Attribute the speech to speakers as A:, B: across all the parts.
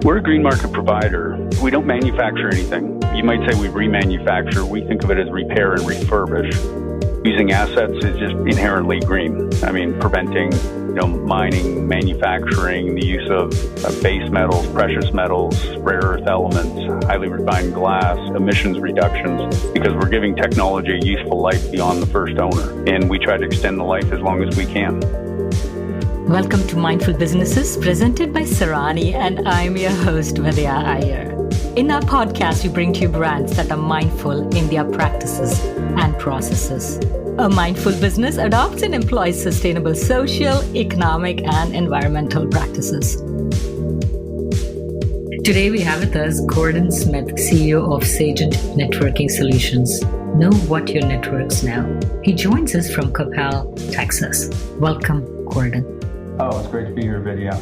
A: We're a green market provider. We don't manufacture anything. You might say we remanufacture. We think of it as repair and refurbish. Using assets is just inherently green. I mean, preventing, mining, manufacturing, the use of base metals, precious metals, rare earth elements, highly refined glass, emissions reductions, because we're giving technology a useful life beyond the first owner. And we try to extend the life as long as we can.
B: Welcome to Mindful Businesses, presented by Sarani, and I'm your host, Vidya Iyer. In our podcast, we bring to you brands that are mindful in their practices and processes. A mindful business adopts and employs sustainable social, economic, and environmental practices. Today, we have with us Gordon Smith, CEO of Sagent Networking Solutions. Know what your networks now. He joins us from Coppell, Texas. Welcome, Gordon.
A: Oh, it's great to be here, Vidya.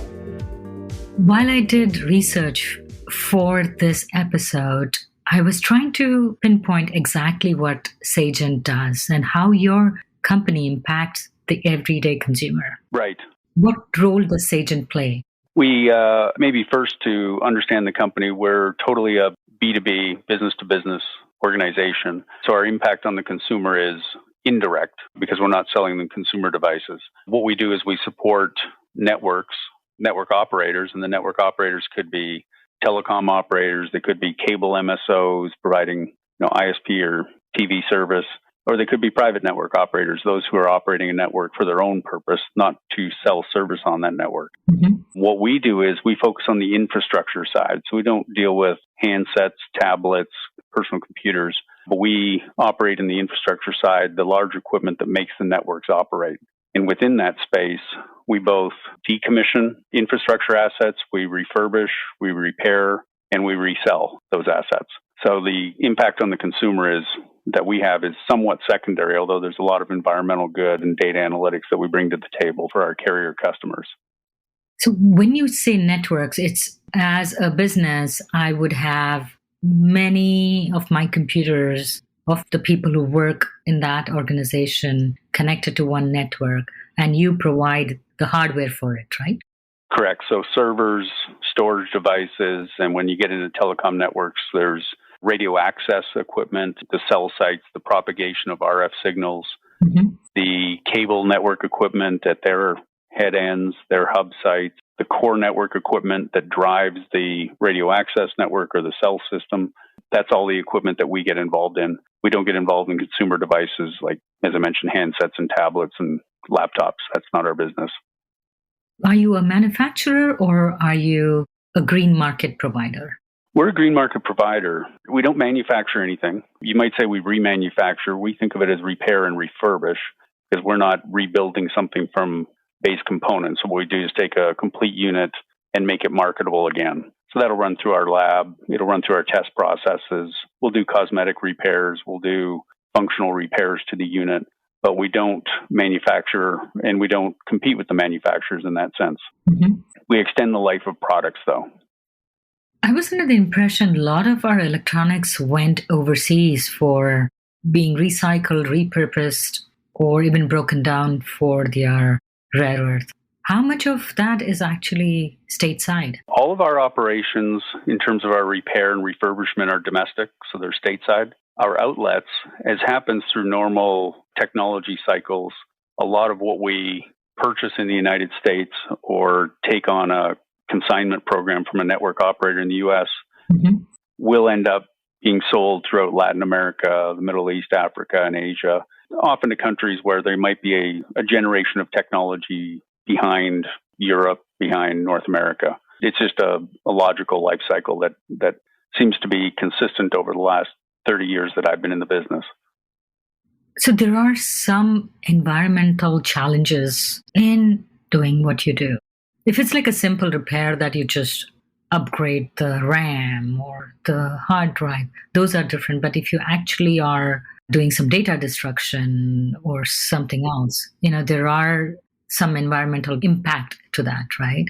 B: While I did research for this episode, I was trying to pinpoint exactly what Sagent does and how your company impacts the everyday consumer.
A: Right.
B: What role does Sagent play?
A: We, maybe first to understand the company, we're totally a B2B, business-to-business organization. So our impact on the consumer is indirect because we're not selling them consumer devices. What we do is we support network operators, and the network operators could be telecom operators, they could be cable MSOs providing ISP or TV service, or they could be private network operators, those who are operating a network for their own purpose, not to sell service on that network. Mm-hmm. What we do is we focus on the infrastructure side. So we don't deal with handsets, tablets, personal computers, but we operate in the infrastructure side, the large equipment that makes the networks operate. And within that space, we both decommission infrastructure assets, we refurbish, we repair, and we resell those assets. So the impact on the consumer that we have is somewhat secondary, although there's a lot of environmental good and data analytics that we bring to the table for our carrier customers.
B: So when you say networks, it's as a business, I would have many of my computers of the people who work in that organization connected to one network, and you provide the hardware for it, right?
A: Correct. So servers, storage devices, and when you get into telecom networks, there's radio access equipment, the cell sites, the propagation of RF signals, mm-hmm. the cable network equipment at their head ends, their hub sites, the core network equipment that drives the radio access network or the cell system. That's all the equipment that we get involved in. We don't get involved in consumer devices like, as I mentioned, handsets and tablets and laptops. That's not our business.
B: Are you a manufacturer or are you a green market provider?
A: We're a green market provider. We don't manufacture anything. You might say we remanufacture. We think of it as repair and refurbish because we're not rebuilding something from base components. So what we do is take a complete unit and make it marketable again. So that'll run through our lab. It'll run through our test processes. We'll do cosmetic repairs. We'll do functional repairs to the unit. But we don't manufacture and we don't compete with the manufacturers in that sense. Mm-hmm. We extend the life of products, though.
B: I was under the impression a lot of our electronics went overseas for being recycled, repurposed, or even broken down for their rare earth. How much of that is actually stateside?
A: All of our operations in terms of our repair and refurbishment are domestic, so they're stateside. Our outlets, as happens through normal technology cycles, a lot of what we purchase in the United States or take on a consignment program from a network operator in the U.S. mm-hmm. will end up being sold throughout Latin America, the Middle East, Africa, and Asia, often to countries where there might be a generation of technology behind Europe, behind North America. It's just a logical life cycle that seems to be consistent over the last 30 years that I've been in the business.
B: So there are some environmental challenges in doing what you do. If it's like a simple repair that you just upgrade the RAM or the hard drive, those are different. But if you actually are doing some data destruction or something else, there are some environmental impact to that, right?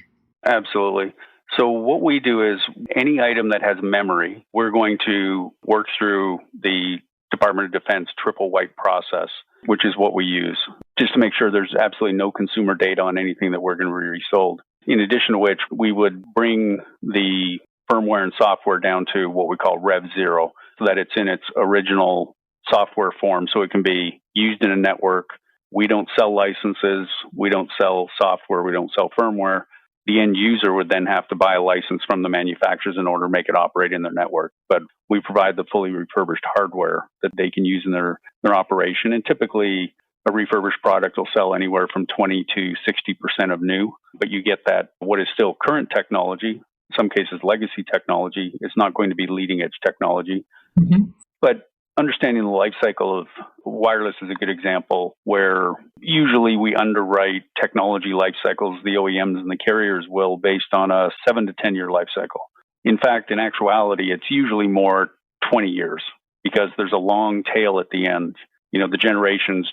A: Absolutely. So what we do is any item that has memory, we're going to work through the Department of Defense triple wipe process, which is what we use, just to make sure there's absolutely no consumer data on anything that we're going to be resold. In addition to which, we would bring the firmware and software down to what we call Rev Zero, so that it's in its original software form, so it can be used in a network. We don't sell licenses, we don't sell software, we don't sell firmware. The end user would then have to buy a license from the manufacturers in order to make it operate in their network. But we provide the fully refurbished hardware that they can use in their operation. And typically, a refurbished product will sell anywhere from 20 to 60% of new. But you get that what is still current technology, in some cases legacy technology, is not going to be leading edge technology. Mm-hmm. But understanding the life cycle of wireless is a good example where usually we underwrite technology life cycles, the OEMs and the carriers will, based on a 7 to 10 year life cycle. In fact, in actuality, it's usually more 20 years because there's a long tail at the end. You know, the generations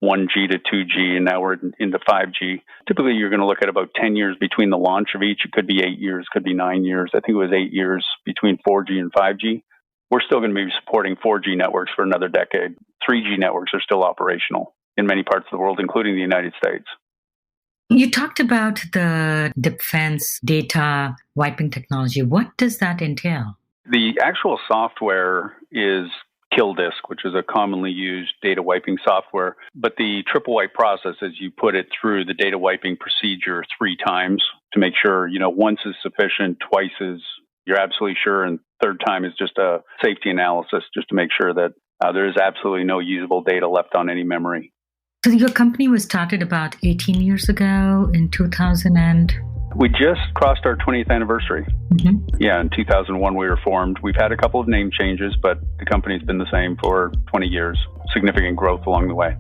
A: 1G to 2G, and now we're into 5G. Typically, you're going to look at about 10 years between the launch of each. It could be 8 years, could be 9 years. I think it was 8 years between 4G and 5G. We're still going to be supporting 4G networks for another decade. 3G networks are still operational in many parts of the world, including the United States.
B: You talked about the defense data wiping technology. What does that entail?
A: The actual software is Kill Disk, which is a commonly used data wiping software. But the triple wipe process is you put it through the data wiping procedure 3 times to make sure, once is sufficient, twice is you're absolutely sure, and third time is just a safety analysis just to make sure that there is absolutely no usable data left on any memory.
B: So your company was started about 18 years ago in 2000
A: We just crossed our 20th anniversary. Mm-hmm. Yeah, in 2001 we were formed. We've had a couple of name changes, but the company's been the same for 20 years. Significant growth along the way.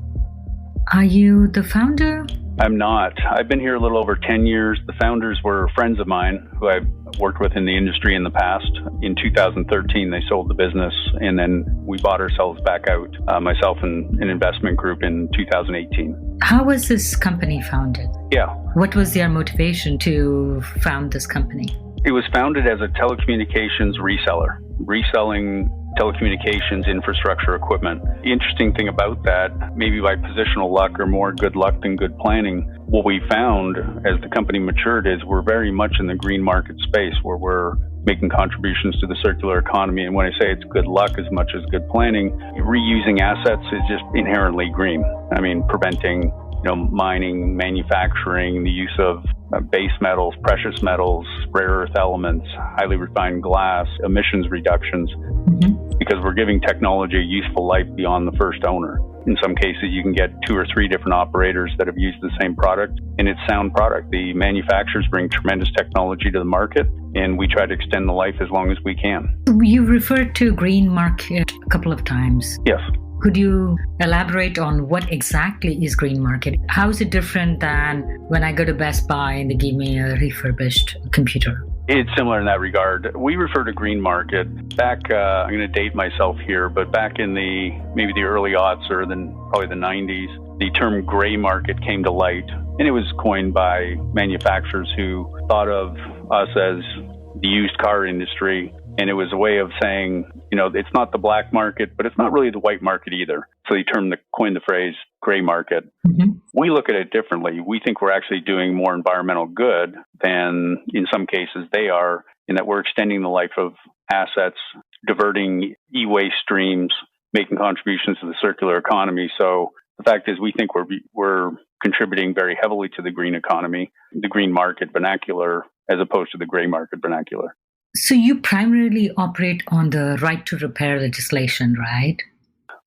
B: Are you the founder?
A: I'm not. I've been here a little over 10 years. The founders were friends of mine who I've worked with in the industry in the past. In 2013, they sold the business, and then we bought ourselves back out, myself and an investment group in 2018.
B: How was this company founded?
A: Yeah.
B: What was their motivation to found this company?
A: It was founded as a telecommunications reseller, reselling telecommunications infrastructure equipment. The interesting thing about that, maybe by positional luck or more good luck than good planning, what we found as the company matured is we're very much in the green market space where we're making contributions to the circular economy. And when I say it's good luck as much as good planning, reusing assets is just inherently green. I mean, preventing mining, manufacturing, the use of base metals, precious metals, rare earth elements, highly refined glass, emissions reductions, because we're giving technology a useful life beyond the first owner. In some cases, you can get 2 or 3 different operators that have used the same product, and it's sound product. The manufacturers bring tremendous technology to the market, and we try to extend the life as long as we can.
B: You referred to green market a couple of times.
A: Yes.
B: Could you elaborate on what exactly is green market? How is it different than when I go to Best Buy and they give me a refurbished computer?
A: It's similar in that regard. We refer to green market back, I'm going to date myself here, but back in maybe the early aughts or probably the 90s, the term gray market came to light, and it was coined by manufacturers who thought of us as the used car industry. And it was a way of saying, it's not the black market, but it's not really the white market either. So they coined the phrase gray market. Mm-hmm. We look at it differently. We think we're actually doing more environmental good than in some cases they are, in that we're extending the life of assets, diverting e-waste streams, making contributions to the circular economy. So the fact is we think we're contributing very heavily to the green economy, the green market vernacular, as opposed to the gray market vernacular.
B: So you primarily operate on the right to repair legislation, right?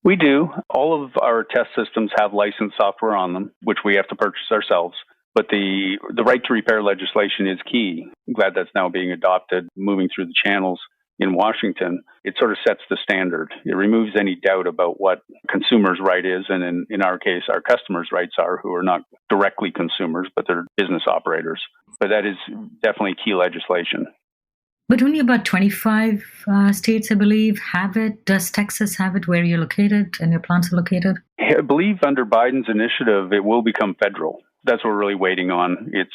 A: We do. All of our test systems have licensed software on them, which we have to purchase ourselves. But the right to repair legislation is key. I'm glad that's now being adopted, moving through the channels in Washington. It sort of sets the standard. It removes any doubt about what consumers' right is, and in our case, our customers' rights are, who are not directly consumers, but they're business operators. But that is definitely key legislation.
B: But only about 25 states, I believe, have it. Does Texas have it where you're located and your plants are located?
A: I believe under Biden's initiative, it will become federal. That's what we're really waiting on. It's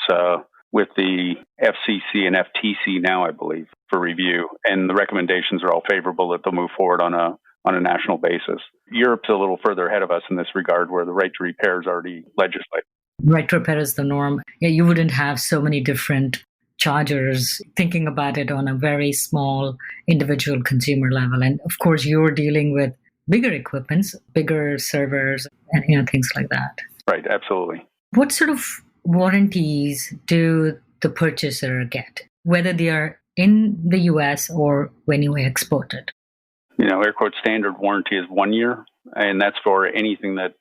A: with the FCC and FTC now, I believe, for review. And the recommendations are all favorable that they'll move forward on a on a national basis. Europe's a little further ahead of us in this regard, where the right to repair is already legislated.
B: Right to repair is the norm. Yeah, you wouldn't have so many different chargers, thinking about it on a very small individual consumer level. And of course, you're dealing with bigger equipments, bigger servers, and things like that.
A: Right, absolutely.
B: What sort of warranties do the purchaser get, whether they are in the US or when you export it?
A: Air quote standard warranty is 1 year, and that's for anything that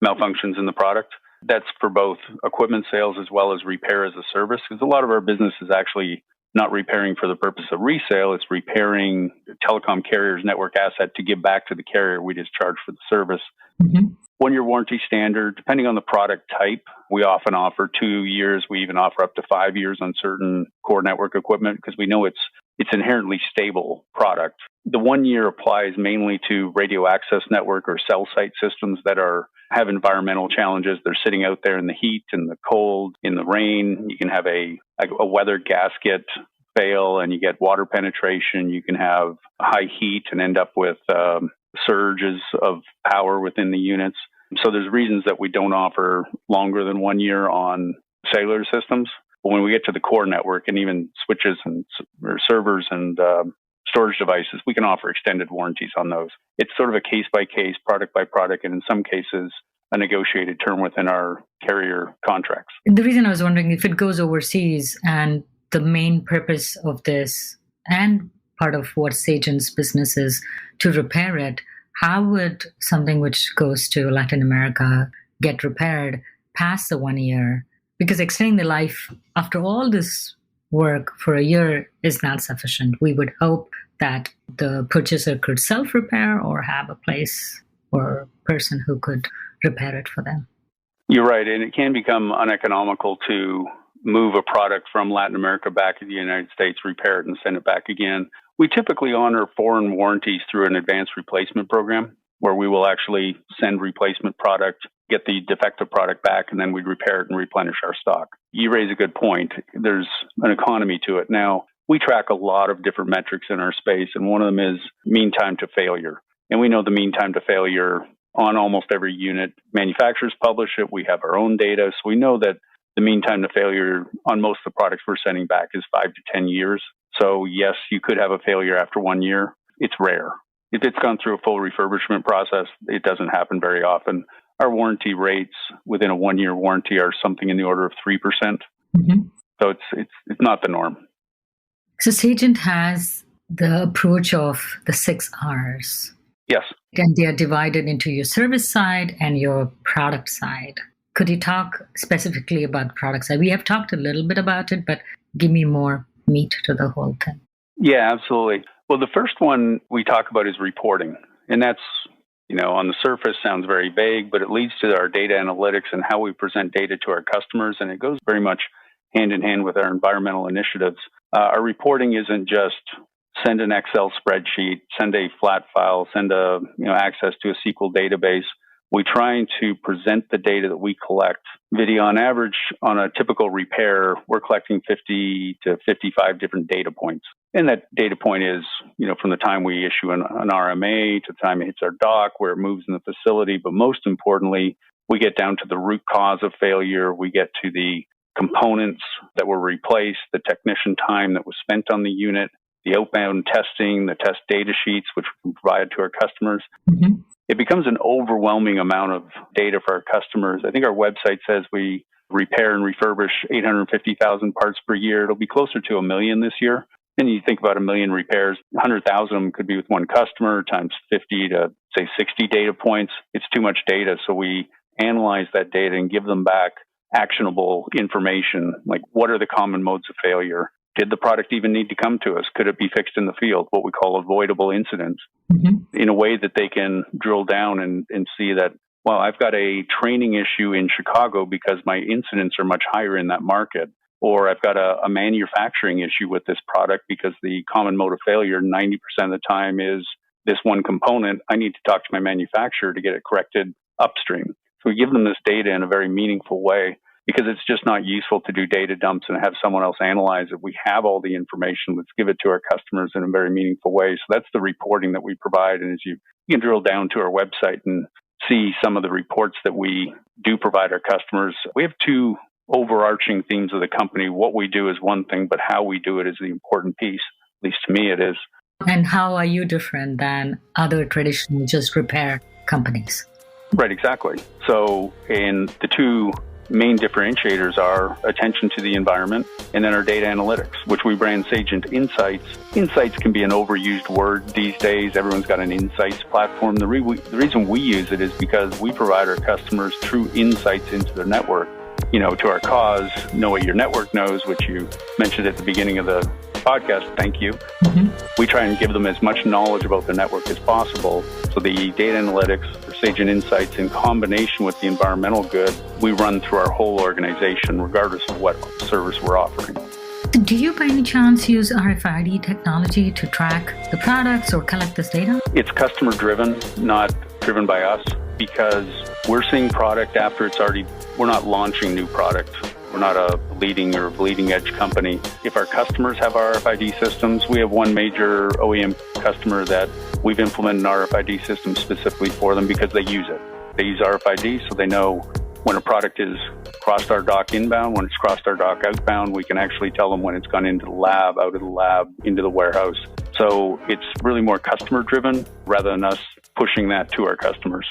A: malfunctions in the product. That's for both equipment sales as well as repair as a service, because a lot of our business is actually not repairing for the purpose of resale. It's repairing the telecom carrier's network asset to give back to the carrier. We just charge for the service.
B: Mm-hmm.
A: 1 year warranty standard, depending on the product type. We often offer 2 years. We even offer up to 5 years on certain core network equipment because we know it's inherently stable product. The 1 year applies mainly to radio access network or cell site systems that have environmental challenges. They're sitting out there in the heat and the cold, in the rain. You can have a weather gasket fail and you get water penetration. You can have high heat and end up with surges of power within the units. So there's reasons that we don't offer longer than 1 year on cellular systems. But when we get to the core network and even switches and or servers and storage devices, we can offer extended warranties on those. It's sort of a case-by-case, product-by-product, and in some cases, a negotiated term within our carrier contracts.
B: The reason I was wondering if it goes overseas and the main purpose of this and part of what Sagent's business is to repair it, how would something which goes to Latin America get repaired past the 1 year? Because extending the life after all this work for a year is not sufficient. We would hope that the purchaser could self-repair or have a place or a person who could repair it for them.
A: You're right, and it can become uneconomical to move a product from Latin America back to the United States, repair it, and send it back again. We typically honor foreign warranties through an advanced replacement program, where we will actually send replacement product, get the defective product back, and then we'd repair it and replenish our stock. You raise a good point. There's an economy to it. Now, we track a lot of different metrics in our space, and one of them is mean time to failure. And we know the mean time to failure on almost every unit. Manufacturers publish it. We have our own data. So we know that the mean time to failure on most of the products we're sending back is 5 to 10 years. So yes, you could have a failure after 1 year. It's rare. If it's gone through a full refurbishment process, it doesn't happen very often. Our warranty rates within a 1 year warranty are something in the order of 3%.
B: Mm-hmm.
A: So it's not the norm.
B: So Sagent has the approach of the 6 R's.
A: Yes.
B: And they are divided into your service side and your product side. Could you talk specifically about the product side? We have talked a little bit about it, but give me more meat to the whole thing.
A: Yeah, absolutely. Well, the first one we talk about is reporting. And that's, on the surface sounds very vague, but it leads to our data analytics and how we present data to our customers. And it goes very much hand in hand with our environmental initiatives. Our reporting isn't just send an Excel spreadsheet, send a flat file, send access to a SQL database. We try to present the data that we collect. On average, on a typical repair, we're collecting 50 to 55 different data points. And that data point is, from the time we issue an RMA to the time it hits our dock, where it moves in the facility. But most importantly, we get down to the root cause of failure. We get to the components that were replaced, the technician time that was spent on the unit, the outbound testing, the test data sheets, which we can provide to our customers.
B: Mm-hmm.
A: It becomes an overwhelming amount of data for our customers. I think our website says we repair and refurbish 850,000 parts per year. It'll be closer to 1 million this year. And you think about 1 million repairs, 100,000 of them could be with one customer times 50 to, say, 60 data points. It's too much data. So we analyze that data and give them back actionable information, like what are the common modes of failure? Did the product even need to come to us? Could it be fixed in the field? What we call avoidable incidents,
B: Mm-hmm.
A: in a way that they can drill down and see that, well, I've got a training issue in Chicago because my incidents are much higher in that market. Or I've got a manufacturing issue with this product because the common mode of failure 90% of the time is this one component. I need to talk to my manufacturer to get it corrected upstream. So we give them this data in a very meaningful way. because it's just not useful to do data dumps and have someone else analyze it. We have all the information. Let's give it to our customers in a very meaningful way. So that's the reporting that we provide. And as you can drill down to our website and see some of the reports that we do provide our customers. We have two overarching themes of the company. What we do is one thing, but how we do it is the important piece. At least to me, it is.
B: And how are you different than other traditional just repair companies?
A: Right, exactly. So, and the two main differentiators are attention to the environment and then our data analytics, which we brand Sagent Insights. Insights can be an overused word these days. Everyone's got an insights platform. The reason we use it is because we provide our customers true insights into their network. To our cause, know what your network knows, which you mentioned at the beginning of the podcast. Thank you. Mm-hmm. We try and give them as much knowledge about the network as possible. So the data analytics, or Sagent Insights, in combination with the environmental good, we run through our whole organization, regardless of what service we're offering.
B: Do you by any chance use RFID technology to track the products or collect this data?
A: It's customer driven, not driven by us, because we're seeing product after it's already, we're not launching new product. We're not a leading or bleeding edge company. If our customers have RFID systems, we have one major OEM customer that we've implemented an RFID system specifically for them because they use it. They use RFID so they know when a product is crossed our dock inbound, when it's crossed our dock outbound. We can actually tell them when it's gone into the lab, out of the lab, into the warehouse. So it's really more customer driven rather than us pushing that to our customers.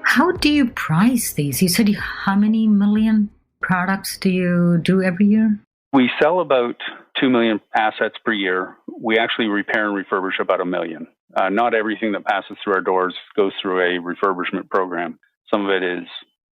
B: How do you price these? You said how many million products do you do every year?
A: We sell about 2 million assets per year. We actually repair and refurbish about 1 million. Not everything that passes through our doors goes through a refurbishment program. Some of it is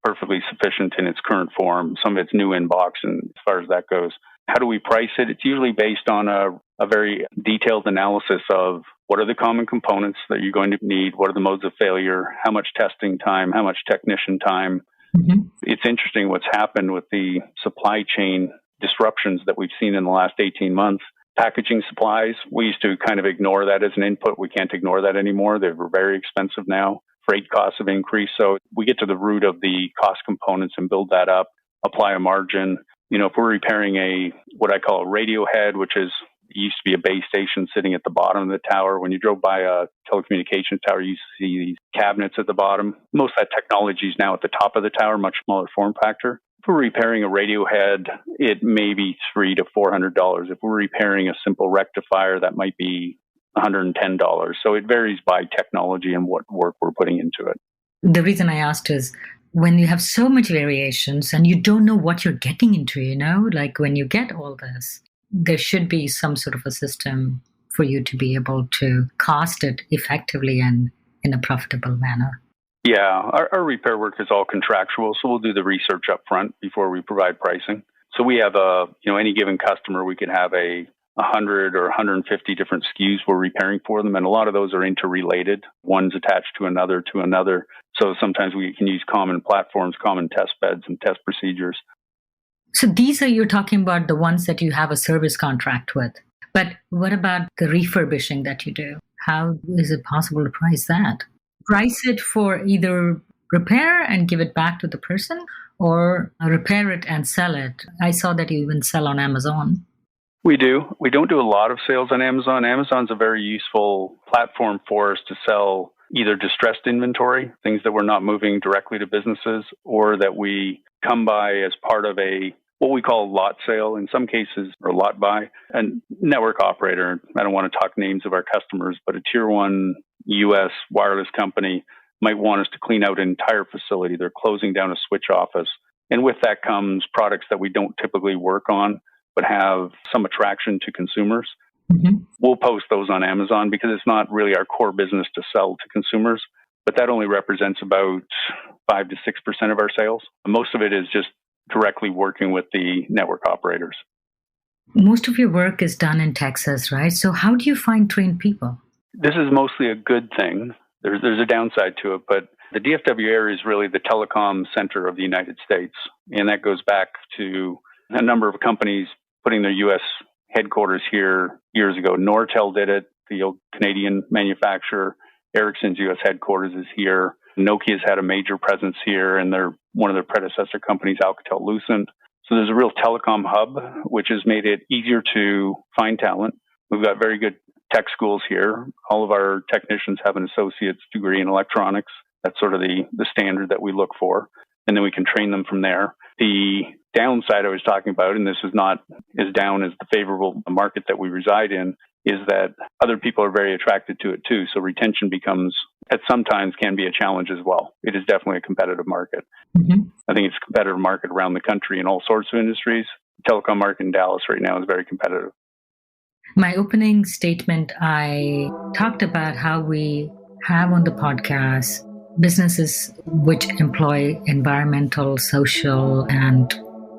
A: perfectly sufficient in its current form. Some of it's new in box, and as far as that goes. How do we price it? It's usually based on a very detailed analysis of what are the common components that you're going to need, what are the modes of failure, how much testing time, how much technician time. Mm-hmm. It's interesting what's happened with the supply chain disruptions that we've seen in the last 18 months. Packaging supplies, we used to kind of ignore that as an input. We can't ignore that anymore. They're very expensive now. Freight costs have increased. So we get to the root of the cost components and build that up, apply a margin. If we're repairing what I call a radio head, which used to be a base station sitting at the bottom of the tower. When you drove by a telecommunications tower, you see these cabinets at the bottom. Most of that technology is now at the top of the tower, much smaller form factor. If we're repairing a radio head, it may be $300 to $400. If we're repairing a simple rectifier, that might be $110. So it varies by technology and what work we're putting into it.
B: The reason I asked is when you have so much variations and you don't know what you're getting into, like when you get all this, there should be some sort of a system for you to be able to cost it effectively and in a profitable manner.
A: Yeah, our repair work is all contractual, so we'll do the research up front before we provide pricing. So we have any given customer, we could have 100 or 150 different SKUs we're repairing for them, and a lot of those are interrelated. One's attached to another. So sometimes we can use common platforms, common test beds, and test procedures.
B: So you're talking about the ones that you have a service contract with. But what about the refurbishing that you do? How is it possible to price that? Price it for either repair and give it back to the person or repair it and sell it. I saw that you even sell on Amazon.
A: We do. We don't do a lot of sales on Amazon. Amazon's a very useful platform for us to sell either distressed inventory, things that we're not moving directly to businesses, or that we come by as part of what we call a lot sale in some cases, or lot buy. And network operator, I don't want to talk names of our customers, but a tier 1 U.S. wireless company might want us to clean out an entire facility. They're closing down a switch office. And with that comes products that we don't typically work on, but have some attraction to consumers. Mm-hmm. We'll post those on Amazon because it's not really our core business to sell to consumers, but that only represents about 5 to 6% of our sales. Most of it is just directly working with the network operators.
B: Most of your work is done in Texas, right? So how do you find trained people?
A: This is mostly a good thing. There's a downside to it, but the DFW area is really the telecom center of the United States. And that goes back to a number of companies putting their U.S. headquarters here years ago. Nortel did it, the old Canadian manufacturer. Ericsson's U.S. headquarters is here. Nokia's had a major presence here, and one of their predecessor companies, Alcatel-Lucent. So there's a real telecom hub, which has made it easier to find talent. We've got very good tech schools here. All of our technicians have an associate's degree in electronics. That's sort of the standard that we look for. And then we can train them from there. The downside I was talking about, and this is not as down as the favorable market that we reside in, is that other people are very attracted to it too. So retention sometimes can be a challenge as well. It is definitely a competitive market.
B: Mm-hmm.
A: I think it's a competitive market around the country in all sorts of industries. The telecom market in Dallas right now is very competitive.
B: My opening statement, I talked about how we have on the podcast businesses which employ environmental, social, and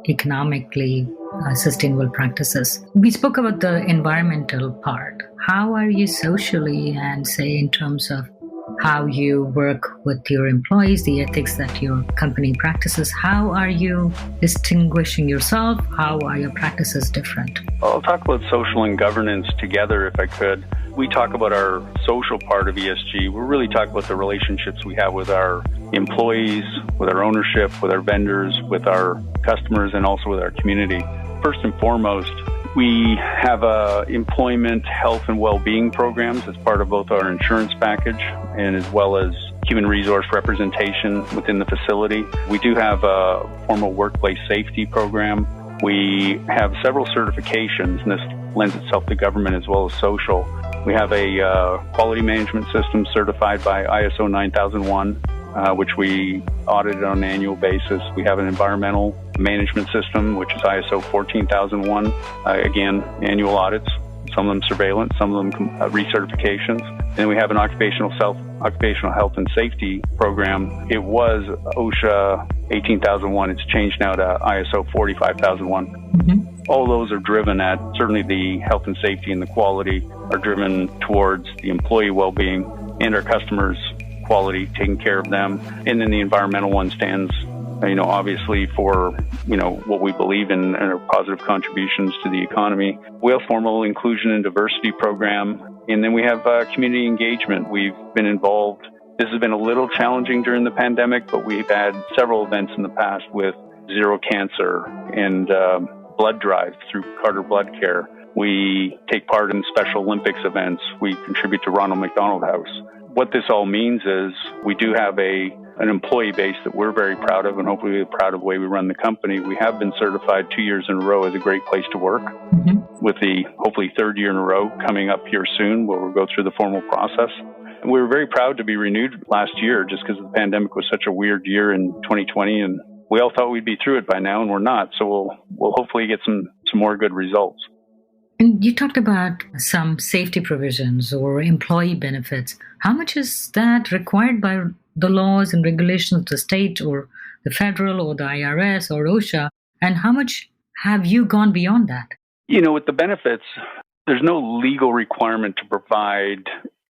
B: economically sustainable practices. We spoke about the environmental part. How are you socially, and say in terms of how you work with your employees, the ethics that your company practices? How are you distinguishing yourself? How are your practices different?
A: I'll talk about social and governance together if I could. We talk about our social part of ESG. We're really talking about the relationships we have with our employees, with our ownership, with our vendors, with our customers, and also with our community. First and foremost, we have employment, health, and well-being programs as part of both our insurance package and as well as human resource representation within the facility. We do have a formal workplace safety program. We have several certifications, and this lends itself to government as well as social. We have a quality management system certified by ISO 9001, which we audit on an annual basis. We have an environmental management system, which is ISO 14001. Again, annual audits, some of them surveillance, some of them recertifications. And then we have an occupational health and safety program. It was OSHA 18001. It's changed now to ISO 45001.
B: Mm-hmm.
A: All those are driven at, certainly the health and safety and the quality are driven towards the employee well-being and our customers' quality, taking care of them. And then the environmental one stands, obviously for, what we believe in and our positive contributions to the economy. We have formal inclusion and diversity program. And then we have community engagement. We've been involved. This has been a little challenging during the pandemic, but we've had several events in the past with Zero Cancer and blood drive through Carter Blood Care. We take part in Special Olympics events. We contribute to Ronald McDonald House. What this all means is we do have an employee base that we're very proud of, and hopefully we're proud of the way we run the company. We have been certified 2 years in a row as a great place to work, with the hopefully third year in a row coming up here soon, where we'll go through the formal process. And we were very proud to be renewed last year just because the pandemic was such a weird year in 2020, and we all thought we'd be through it by now, and we're not. So we'll hopefully get some more good results.
B: And you talked about some safety provisions or employee benefits. How much is that required by the laws and regulations of the state or the federal or the IRS or OSHA? And how much have you gone beyond that?
A: With the benefits, there's no legal requirement to provide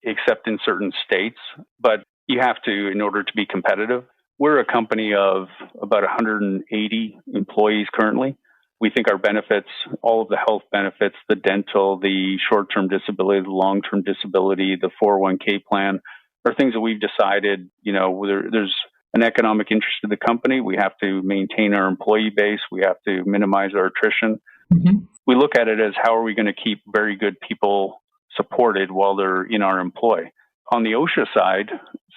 A: except in certain states, but you have to in order to be competitive. We're a company of about 180 employees currently. We think our benefits, all of the health benefits, the dental, the short-term disability, the long-term disability, the 401k plan, are things that we've decided, there's an economic interest to the company. We have to maintain our employee base. We have to minimize our attrition.
B: Mm-hmm.
A: We look at it as how are we going to keep very good people supported while they're in our employ. On the OSHA side,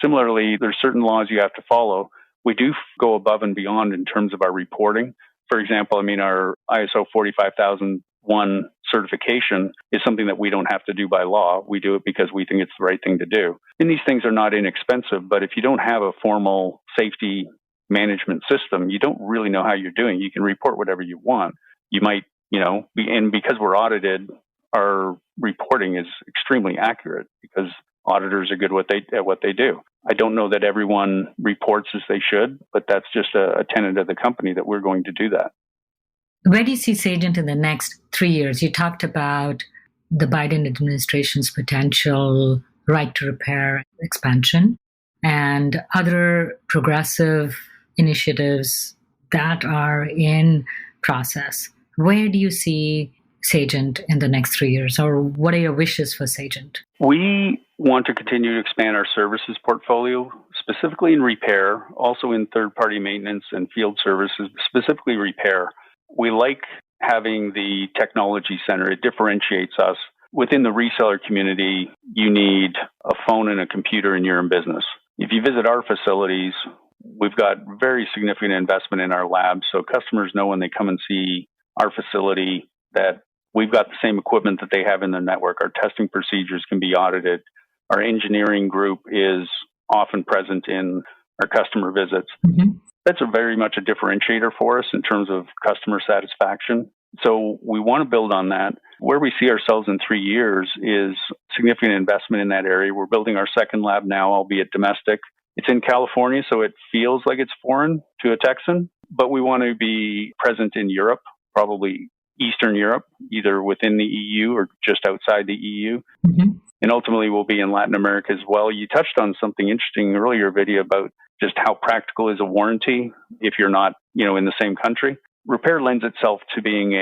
A: similarly, there's certain laws you have to follow. We do go above and beyond in terms of our reporting. For example, our ISO 45001 certification is something that we don't have to do by law. We do it because we think it's the right thing to do. And these things are not inexpensive, but if you don't have a formal safety management system, you don't really know how you're doing. You can report whatever you want. You might, and because we're audited, our reporting is extremely accurate because auditors are good at what they do. I don't know that everyone reports as they should, but that's just a tenet of the company that we're going to do that.
B: Where do you see Sagent in the next 3 years? You talked about the Biden administration's potential right to repair expansion and other progressive initiatives that are in process. Where do you see Sagent in the next 3 years, or what are your wishes for Sagent?
A: We want to continue to expand our services portfolio, specifically in repair, also in third-party maintenance and field services, specifically repair. We like having the technology center. It differentiates us. Within the reseller community, you need a phone and a computer and you're in business. If you visit our facilities, we've got very significant investment in our labs, so customers know when they come and see our facility that we've got the same equipment that they have in their network. Our testing procedures can be audited. Our engineering group is often present in our customer visits.
B: Mm-hmm.
A: That's very much a differentiator for us in terms of customer satisfaction. So we want to build on that. Where we see ourselves in 3 years is significant investment in that area. We're building our second lab now, albeit domestic. It's in California, so it feels like it's foreign to a Texan, but we want to be present in Europe, probably Eastern Europe, either within the EU or just outside the EU.
B: Mm-hmm.
A: And ultimately, we'll be in Latin America as well. You touched on something interesting earlier, Vidya, about just how practical is a warranty if you're not, in the same country. Repair lends itself to being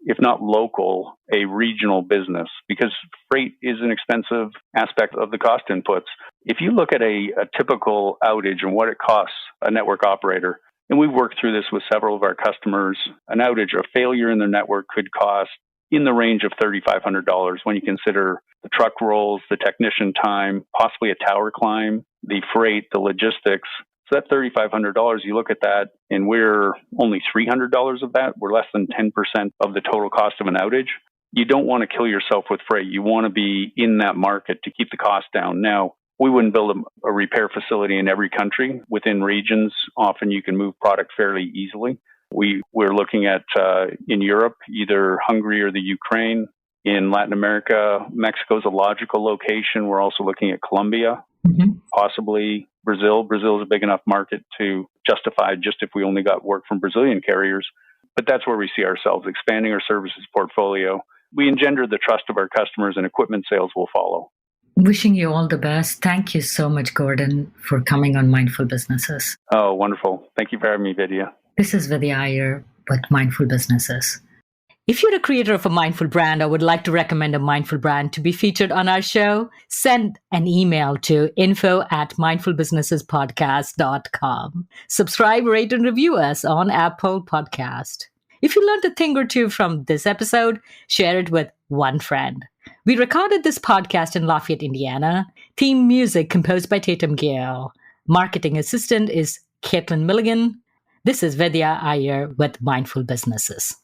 A: if not local, a regional business, because freight is an expensive aspect of the cost inputs. If you look at a typical outage and what it costs a network operator, and we've worked through this with several of our customers, an outage or failure in their network could cost in the range of $3,500 when you consider the truck rolls, the technician time, possibly a tower climb, the freight, the logistics. So that $3,500, you look at that, and we're only $300 of that. We're less than 10% of the total cost of an outage. You don't want to kill yourself with freight. You want to be in that market to keep the cost down. Now, we wouldn't build a repair facility in every country. Within regions, often you can move product fairly easily. We're looking at, in Europe, either Hungary or the Ukraine. In Latin America, Mexico is a logical location. We're also looking at Colombia,
B: Mm-hmm.
A: possibly Brazil. Brazil is a big enough market to justify just if we only got work from Brazilian carriers. But that's where we see ourselves, expanding our services portfolio. We engender the trust of our customers, and equipment sales will follow.
B: Wishing you all the best. Thank you so much, Gordon, for coming on Mindful Businesses.
A: Oh, wonderful. Thank you for having me, Vidya.
B: This is Vidya Iyer with Mindful Businesses.
C: If you're a creator of a mindful brand or would like to recommend a mindful brand to be featured on our show, send an email to info@mindfulbusinessespodcast.com. Subscribe, rate, and review us on Apple Podcast. If you learned a thing or two from this episode, share it with one friend. We recorded this podcast in Lafayette, Indiana. Theme music composed by Tatum Gale. Marketing assistant is Caitlin Milligan. This is Vidya Iyer with Mindful Businesses.